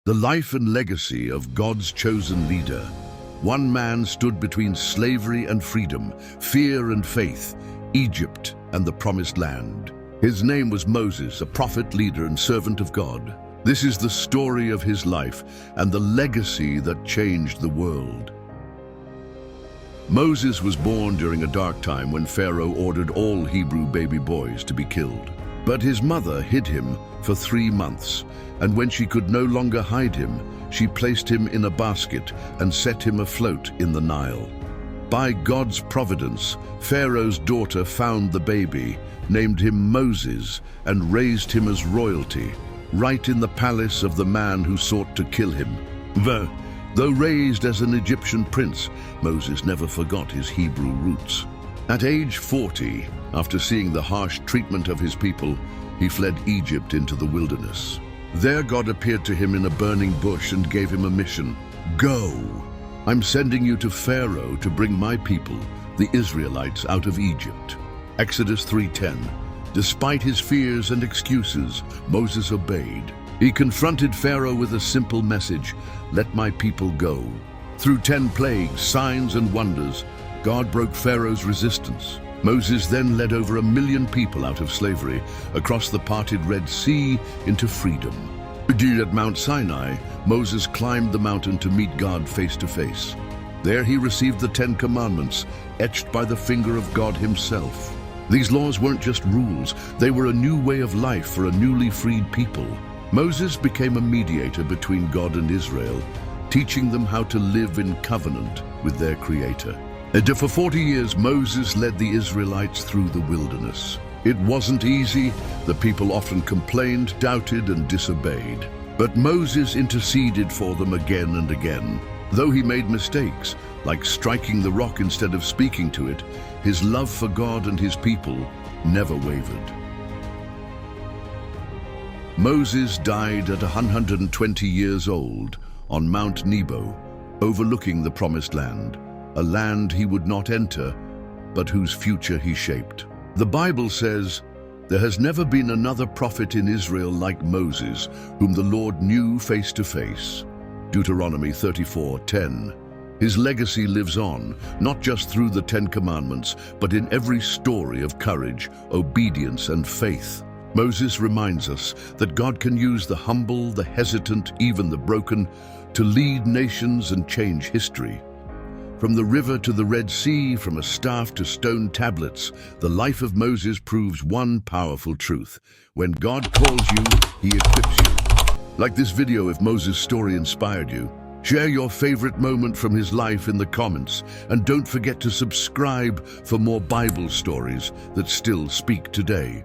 The life and legacy of God's chosen leader. One man stood between slavery and freedom, fear and faith, Egypt and the promised land. His name was Moses, a prophet, leader, and servant of God. This is the story of his life and the legacy that changed the world. Moses was born during a dark time when Pharaoh ordered all Hebrew baby boys to be killed. But his mother hid him for 3 months, and when she could no longer hide him, she placed him in a basket and set him afloat in the Nile. By God's providence, Pharaoh's daughter found the baby, named him Moses, and raised him as royalty, right in the palace of the man who sought to kill him. Though raised as an Egyptian prince, Moses never forgot his Hebrew roots. At age 40, after seeing the harsh treatment of his people, he fled Egypt into the wilderness. There God appeared to him in a burning bush and gave him a mission. Go! I'm sending you to Pharaoh to bring my people, the Israelites, out of Egypt. Exodus 3:10. Despite his fears and excuses, Moses obeyed. He confronted Pharaoh with a simple message: let my people go. Through 10 plagues, signs and wonders, God broke Pharaoh's resistance. Moses then led over 1 million people out of slavery, across the parted Red Sea into freedom. At Mount Sinai, Moses climbed the mountain to meet God face to face. There he received the 10 Commandments, etched by the finger of God himself. These laws weren't just rules, they were a new way of life for a newly freed people. Moses became a mediator between God and Israel, teaching them how to live in covenant with their Creator. For 40 years, Moses led the Israelites through the wilderness. It wasn't easy. The people often complained, doubted, and disobeyed. But Moses interceded for them again and again. Though he made mistakes, like striking the rock instead of speaking to it, his love for God and his people never wavered. Moses died at 120 years old on Mount Nebo, overlooking the Promised Land, a land he would not enter, but whose future he shaped. The Bible says, there has never been another prophet in Israel like Moses, whom the Lord knew face to face. Deuteronomy 34:10. His legacy lives on, not just through the 10 Commandments, but in every story of courage, obedience, and faith. Moses reminds us that God can use the humble, the hesitant, even the broken, to lead nations and change history. From the river to the Red Sea, from a staff to stone tablets, the life of Moses proves one powerful truth. When God calls you, he equips you. Like this video if Moses' story inspired you. Share your favorite moment from his life in the comments, and don't forget to subscribe for more Bible stories that still speak today.